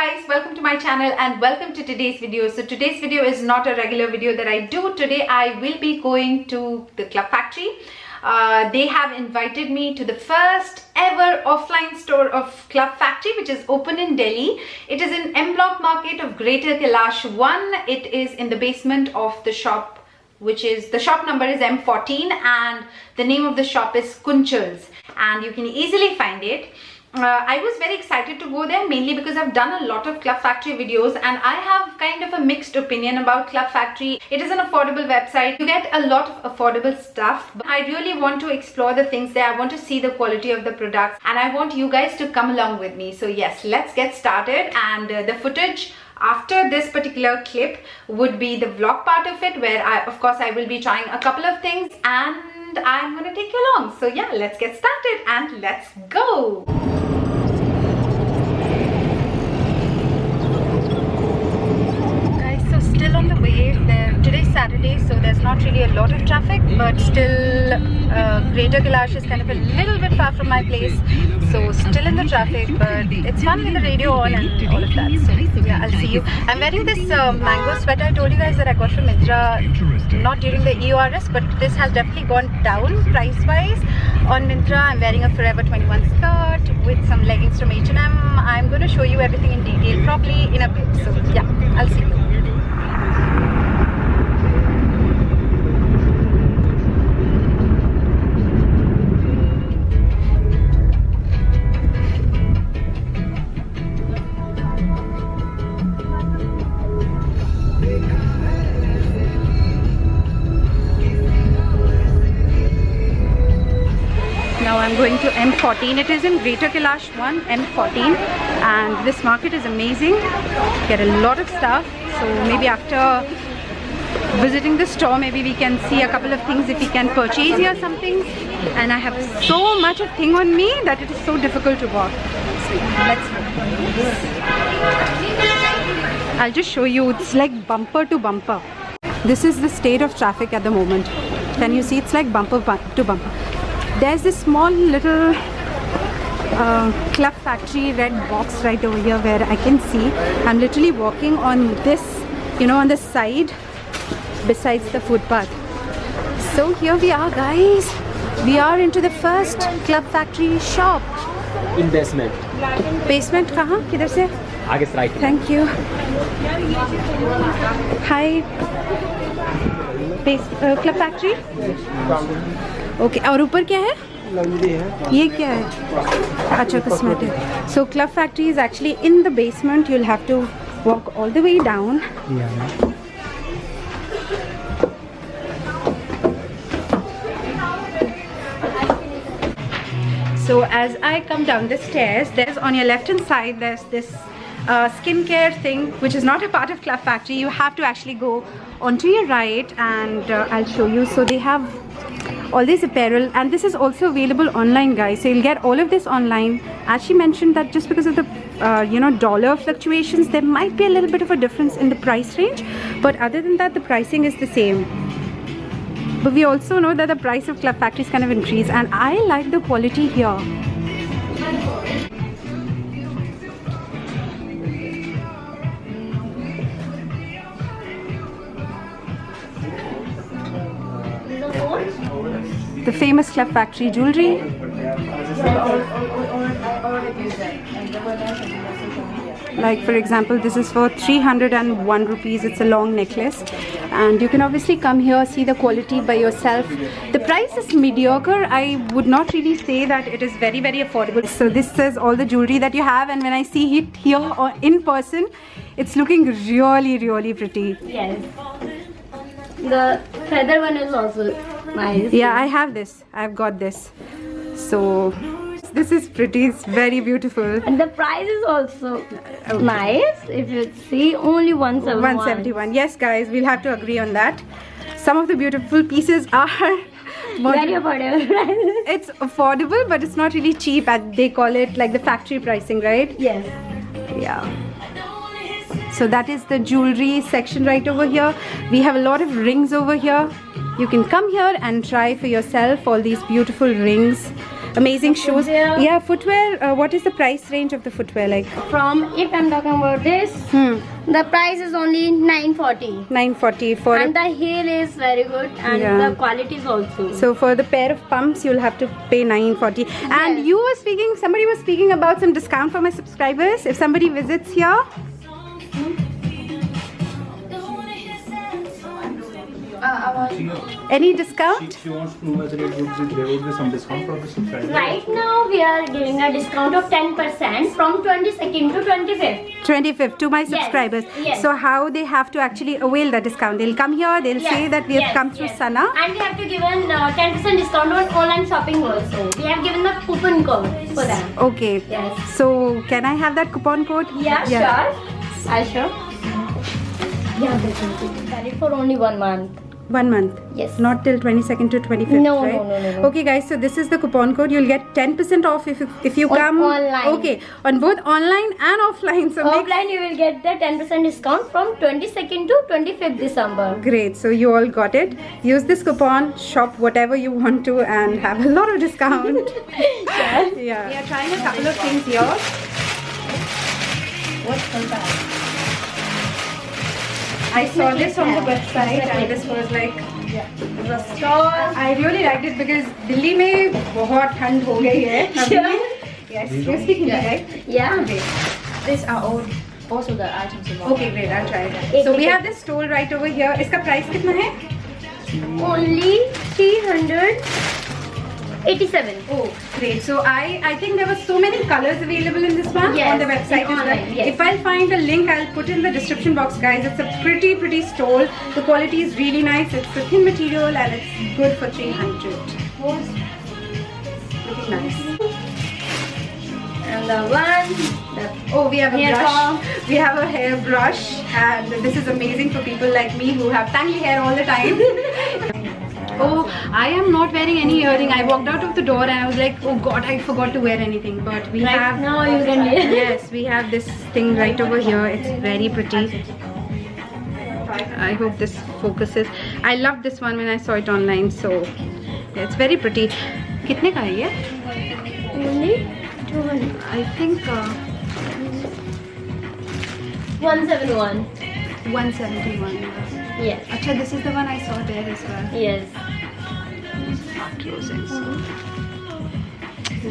guys, welcome to my channel and welcome to today's video. So today's video is not a regular video that I do. Today I will be going to the Club Factory. They have invited me to the first ever offline store of Club Factory, which is open in Delhi. It is in M Block Market of Greater Kailash 1. It is in the basement of the shop, which is, the shop number is M14 and the name of the shop is Kunchals, and you can easily find it. I was very excited to go there, mainly because I've done a lot of Club Factory videos and I have kind of a mixed opinion about Club Factory. It is an affordable website. You get a lot of affordable stuff, but I really want to explore the things there. I want to see the quality of the products and I want you guys to come along with me. So yes, let's get started, and the footage after this particular clip would be the vlog part of it, where of course I will be trying a couple of things and I'm gonna take you along. So yeah, let's get started and let's go. Still on the way there. Today's Saturday, so there's not really a lot of traffic, but still Greater Kailash is kind of a little bit far from my place, so still in the traffic, but it's fun with the radio on and all of that. So yeah, I'll see you. I'm wearing this mango sweater. I told you guys that I got from Myntra, not during the EORS, but this has definitely gone down price wise on Myntra. I'm wearing a Forever 21 skirt with some leggings from H&M. I'm going to show you everything in detail probably in a bit, so yeah, I'll see you. Now I'm going to M14. It is in Greater Kailash 1, M14, and this market is amazing. Get a lot of stuff, so maybe after visiting the store, maybe we can see a couple of things if we can purchase here some things. And I have so much of thing on me that it is so difficult to walk. So let's go. I'll just show you. It's like bumper to bumper. This is the state of traffic at the moment. Can you see? It's like bumper to bumper. There's this small little Club Factory red box right over here where I can see. I'm literally walking on this, you know, on the side besides the footpath. So here we are, guys. We are into the first Club Factory shop. In basement. Basement kahan? Kidhar se? Aage right. Thank you. Hi. Club Factory? Okay और ऊपर क्या है? ये क्या है? अच्छा, cosmetic. So Club Factory is actually in the basement. You'll have to walk all the way down. Yeah. So as I come down the stairs, there's on your left hand side, there's this skincare thing, which is not a part of Club Factory. You have to actually go onto your right, and I'll show you. So they have all this apparel, and this is also available online, guys. So you'll get all of this online. As she mentioned that just because of the you know, dollar fluctuations, there might be a little bit of a difference in the price range, but other than that the pricing is the same. But we also know that the price of Club Factory is kind of increased, and I like the quality here. The famous Club Factory jewelry. Like for example, this is for 301 rupees. It's a long necklace, and you can obviously come here, see the quality by yourself. The price is mediocre. I would not really say that it is very affordable. So this is all the jewelry that you have, and when I see it here or in person, it's looking really pretty. Yes. The feather one is also nice. Yeah, I have this. I've got this. So this is pretty. It's very beautiful. And the price is also nice. If you see, only 171. 171. Yes, guys, we'll have to agree on that. Some of the beautiful pieces are very affordable. It's affordable, but it's not really cheap. They call it like the factory pricing, right? Yes. Yeah. So that is the jewelry section right over here. We have a lot of rings over here. You can come here and try for yourself all these beautiful rings. amazing shoes. Footwear. Yeah, footwear. What is the price range of the footwear like? From, if I'm talking about this, the price is only 940. 940 for. And the heel is very good, and Yeah. the quality is also. So for the pair of pumps, you'll have to pay 940. And Yes. you were speaking. Somebody was speaking about some discount for my subscribers if somebody visits here. Any discount? She wants to know whether there would be some discount for the subscribers. Right now we are giving a discount of 10% from 22nd to 25th. 25th to my Yes, subscribers. yes. So how they have to actually avail the discount? They'll come here. They'll say that we have come through Sana. And we have to give an 10% discount on online shopping also. We have given the coupon code for them. Okay. Yes. So can I have that coupon code? Yeah, sure. I'll show. Yeah, definitely. Valid for only 1 month. 1 month. Yes. Not till 22nd to 25th. No, right? no. Okay, guys. So this is the coupon code. You'll get 10% off if you On come online. Okay, on both online and offline. So make Offline you will get the 10% discount from 22nd to 25th December. great. So you all got it. Use this coupon. Shop whatever you want to and have a lot of discount. Yeah. We are trying a couple of things here. What's that? I saw this on the website and this was like, The store. I really liked it because Delhi में बहुत ठंड हो गई है अभी. Yes, you're speaking right? Yeah. Great. These are all also the items in one. Okay, great. I'll try that. So we have this stole right over here. इसका price कितना है? Only 387. Oh, great. So I think there were so many colors available in this one Yes, on the website in as well. online, yes. If I'll find a link, I'll put it in the description box, guys. It's a pretty stole. The quality is really nice. It's a thin material and it's good for 300. Looking nice. And the one, the Oh, we have a hair brush. comb. We have a hair brush, and this is amazing for people like me who have tangly hair all the time. Oh, I am not wearing any earring. I walked out of the door and I was like, oh God, I forgot to wear anything. But we right have now you can wear. yes, we have this thing right over here. It's very pretty. I hope this focuses. I loved this one when I saw it online. So yeah, it's very pretty. कितने का है ये? Only 200. I think 171. 171. Yes. Acha, this is the one I saw there as well. Yes. Close and so.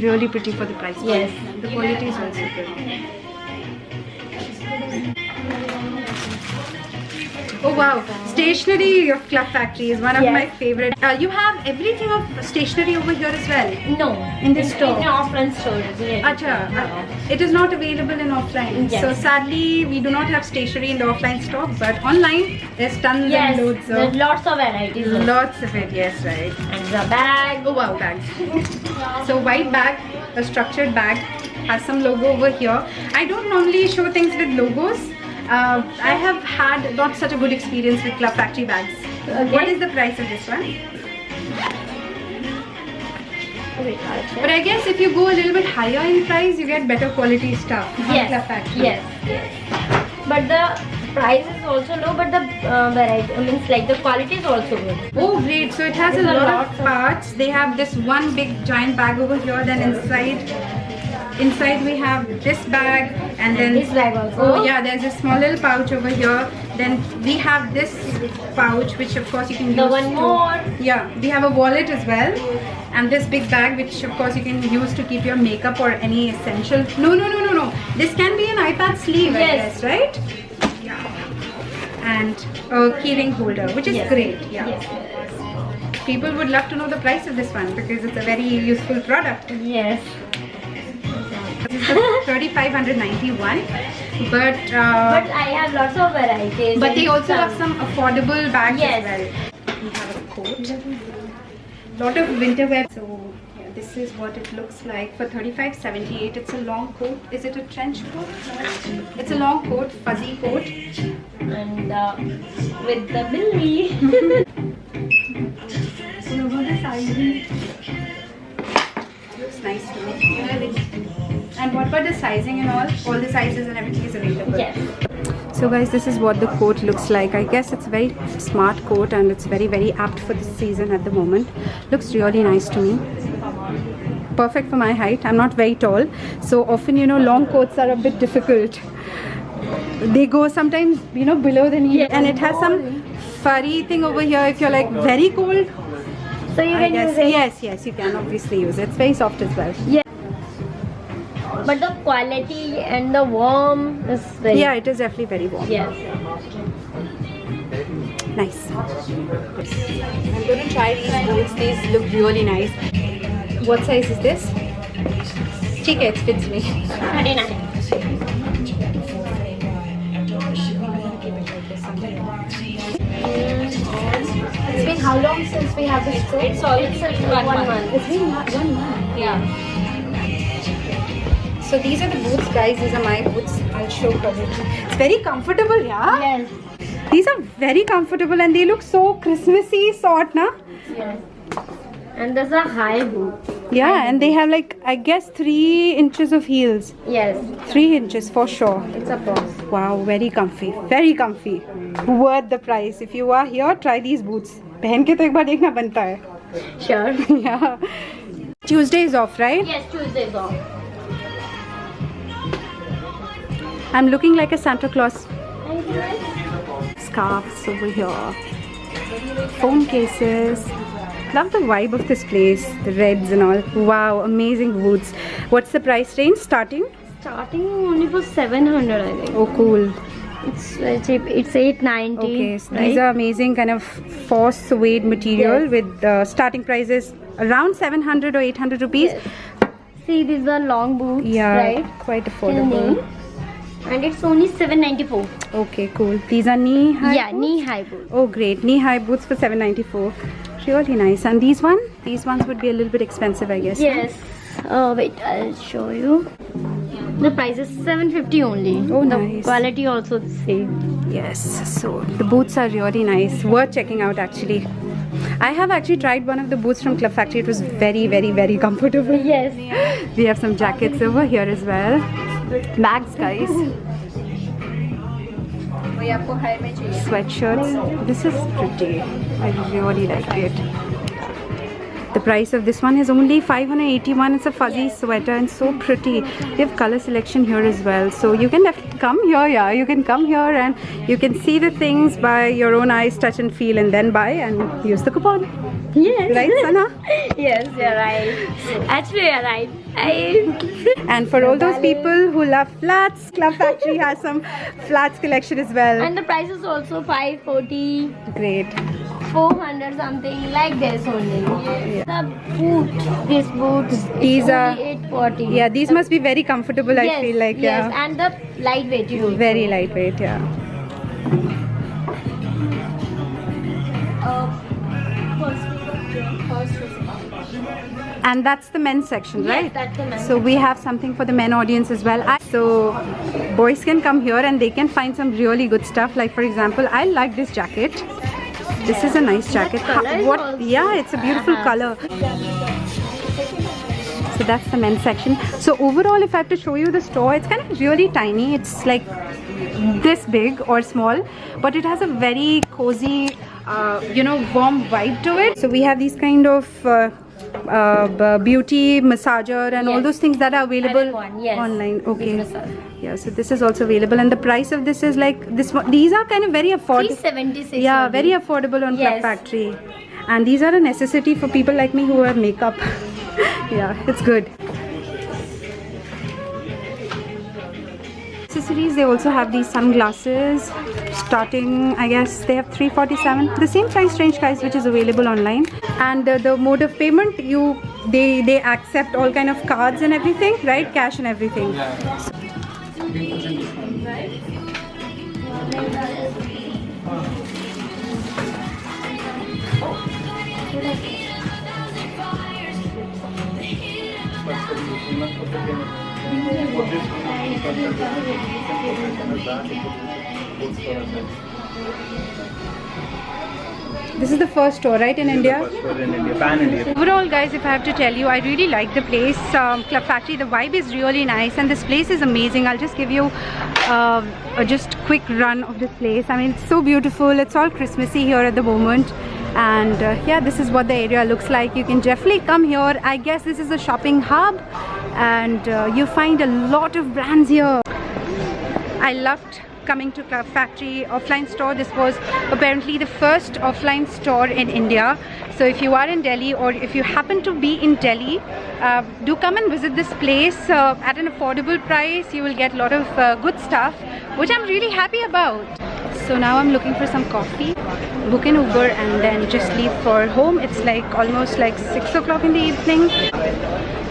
Really pretty for the price. Yes. The quality is also good. Oh wow, stationery of Club Factory is one of Yes. my favorite. You have everything of stationery over here as well. No. In this store? In offline stores. Yes. Acha, it is not available in offline. Yes. So sadly, we do not have stationery in the offline stock, but online there's tons Yes. and loads There's of. lots of varieties. Lots of it, yes, right. And the bag. Oh wow, bags. So white bag, a structured bag, has some logo over here. I don't normally show things with logos. I have had not such a good experience with Club Factory bags. Okay. What is the price of this one? Wait, I'll check. But I guess if you go a little bit higher in price, you get better quality stuff from Club Yes. Factory. Yes. Yes. But the price is also low, but the variety, means like the quality is also good. Oh great, so it has a There's a lot lot of of- parts. They have this one big giant bag over here, then inside we have this bag, and then this bag also. Oh yeah, there's a small little pouch over here. Then we have this pouch, which of course you can use The one more. Yeah, we have a wallet as well, and this big bag, which of course you can use to keep your makeup or any essential. No. This can be an iPad sleeve, I Yes. guess, right? Yeah. And a keyring holder, which is Yes. great. Yeah. Yes. People would love to know the price of this one because it's a very useful product. Yes. This is the 3591, but But I have lots of varieties. but they and also have some affordable bags Yes. as well. We have a coat, lot of winter wear. So yeah, this is what it looks like for 3578. It's a long coat. Is it a trench coat? It's a long coat, fuzzy coat. And with the Billy. Looks nice to me. And what about the sizing and all? All the sizes and everything is available. Yes. So guys, this is what the coat looks like. I guess it's a very smart coat and it's very apt for this season at the moment. Looks really nice to me. perfect for my height. I'm not very tall, so often, you know, long coats are a bit difficult. They go sometimes, you know, below the knee, and it has some furry thing over here if you're like very cold. So you can use it. Yes, you can obviously use it. It's very soft as well. Yeah. But the quality and the warm is very... Yeah, it is definitely very warm. Yes. Nice. I'm going to try these boots. These look really nice. What size is this? Okay, it fits me. 39. It's been how long since we have this store? It's always 1 month. It's been 1 month. Yeah. So these are the boots, guys. These are my boots. I'll show probably. It's very comfortable, yeah? Yes. These are very comfortable and they look so Christmassy sort, na? Yes. And there's a high boot. Yeah, and they have like, I guess 3 inches of heels. Yes. 3 inches for sure. It's a box. Wow, very comfy. Very comfy. Worth the price. If you are here, try these boots. पहन के तो एक बार देखना बनता है. Sure. Yeah. Tuesday is off, right? Yes, Tuesday is off. I'm looking like a Santa Claus. Scarves over here. Phone cases. Love the vibe of this place. The reds and all. Wow, amazing boots. What's the price range starting? Starting only for 700, I think. Oh, cool. It's very cheap. It's 890. Okay, so right? these are amazing kind of force suede material Yes. with starting prices around 700 or 800 rupees. Yes. See, these are long boots, Yeah, right? quite affordable. And it's only 794. Okay, cool. These are knee high. Yeah, boots? knee-high boots. Oh, great. Knee high boots for 794. Really nice. And these ones would be a little bit expensive, I guess. Yes. Wait, I'll show you. The price is 750 only. Oh, the nice. quality also the same. Yes. So the boots are really nice. Worth checking out actually. I have actually tried one of the boots from Club Factory. It was very, very, very comfortable. Yes. We have some jackets over here as well. Bags, guys. Sweatshirts. This is pretty. I really like it. The price of this one is only 581. It's a fuzzy sweater and so pretty. They have color selection here as well. So you can definitely come here, yeah. You can come here and you can see the things by your own eyes, touch and feel, and then buy and use the coupon. Yes. Right, Sana? Yes, you're right. Actually, you're right. And for all those people who love flats, Club Factory has some flats collection as well. And the price is also 540, Great. 400 something like this only. The boot, these boots, These it's are- only 840. Yeah, these must be very comfortable, I feel like. Yes, Yeah. and the lightweight you Very lightweight, yeah. And that's the men's section, Yes, right? that's the men's So we have something for the men audience as well. So boys can come here and they can find some really good stuff. Like for example, I like this jacket. This is a nice jacket. colour is also- Yeah, it's a beautiful color. So that's the men's section. So overall, if I have to show you the store, it's kind of really tiny. It's like this big or small, but it has a very cozy, you know, warm vibe to it. So we have these kind of beauty massager and all Yes. those things that are available Yes. online. Okay. This massage. Yeah, so this is also available, and the price of this is like this one. These are kind of very affordable. 376. Yeah, only. very affordable on Club Yes. Factory. And these are a necessity for people like me who wear makeup. Yeah, it's good. Accessories, they also have these sunglasses starting, I guess they have 347, the same price range, guys, which is available online. And the mode of payment, they accept all kind of cards and everything, right? Cash and everything. This is the first store, right, in India? First store in India, pan India. Overall, guys, if I have to tell you, I really like the place. Club Factory, the vibe is really nice and this place is amazing. I'll just give you a just quick run of this place. I mean, it's so beautiful. It's all Christmassy here at the moment. And yeah, this is what the area looks like. You can definitely come here. I guess this is a shopping hub, and you find a lot of brands here. I loved coming to Club Factory offline store. This was apparently the first offline store in India. So if you are in Delhi, or if you happen to be in Delhi, do come and visit this place at an affordable price. You will get a lot of good stuff, which I'm really happy about. So now I'm looking for some coffee, book an Uber, and then just leave for home. It's like almost like 6 o'clock in the evening.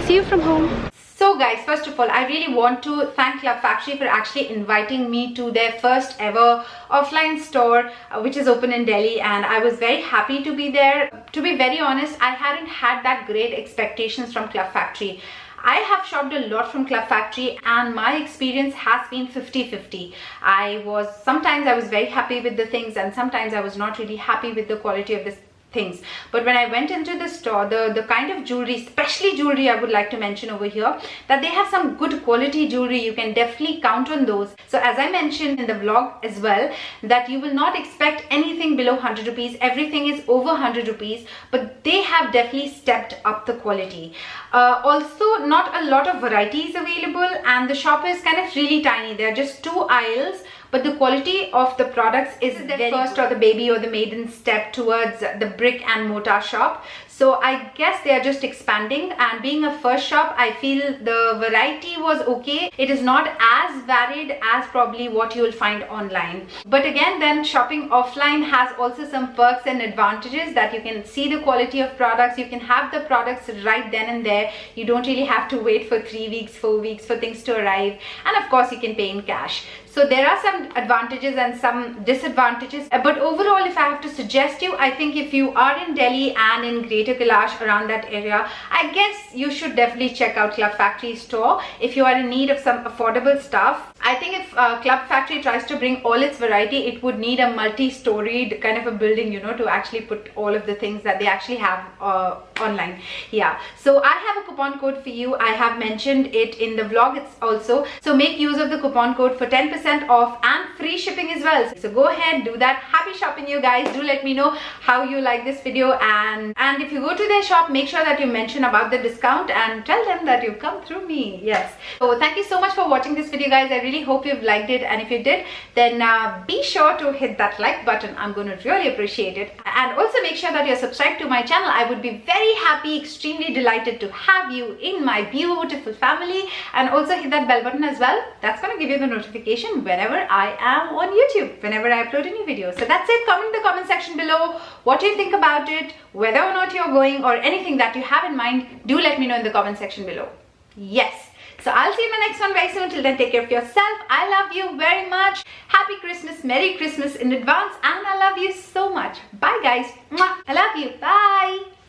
See you from home. So guys, first of all, I really want to thank Club Factory for actually inviting me to their first ever offline store, which is open in Delhi, and I was very happy to be there. To be very honest, I hadn't had that great expectations from Club Factory. I have shopped a lot from Club Factory, and my experience has been 50-50. Sometimes I was very happy with the things, and sometimes I was not really happy with the quality of the things. But when I went into the store, the kind of jewelry, especially jewelry, I would like to mention over here, that they have some good quality jewelry. You can definitely count on those. So as I mentioned in the vlog as well, that you will not expect anything below 100 rupees. Everything is over 100 rupees, but they have definitely stepped up the quality. Also, not a lot of varieties available, and the shop is kind of really tiny. There are just 2 aisles, but the quality of the products is the first or the baby or the maiden step towards the brick and mortar shop. So I guess they are just expanding, and being a first shop, I feel the variety was okay. It is not as varied as probably what you will find online. But again, then shopping offline has also some perks and advantages, that you can see the quality of products. You can have the products right then and there. You don't really have to wait for 3 weeks, 4 weeks for things to arrive. And of course, you can pay in cash. So there are some advantages and some disadvantages. But overall, if I have to suggest you, I think if you are in Delhi and in Greater Kailash, around that area, I guess you should definitely check out Club Factory store if you are in need of some affordable stuff. I think if Club Factory tries to bring all its variety, it would need a multi-storied kind of a building, you know, to actually put all of the things that they actually have online. Yeah, so I have a coupon code for you. I have mentioned it in the vlog also. So make use of the coupon code for 10% off and free shipping as well. So go ahead, do that. Happy shopping, you guys. Do let me know how you like this video, and if you go to their shop, make sure that you mention about the discount and tell them that you've come through me. Yes. So thank you so much for watching this video, guys. I really hope you've liked it, and if you did, then be sure to hit that like button. I'm going to really appreciate it. And also make sure that you're subscribed to my channel. I would be very happy, extremely delighted to have you in my beautiful family. And also hit that bell button as well. That's going to give you the notification whenever I am on YouTube, whenever I upload a new video. So that's it. Comment in the comment section below what you think about it, whether or not you're going, or anything that you have in mind. Do let me know in the comment section below. Yes. So I'll see you in my next one very soon. Till then, take care of yourself. I love you very much. Happy Christmas, Merry Christmas in advance, and I love you so much. Bye guys. Mwah. I love you. Bye.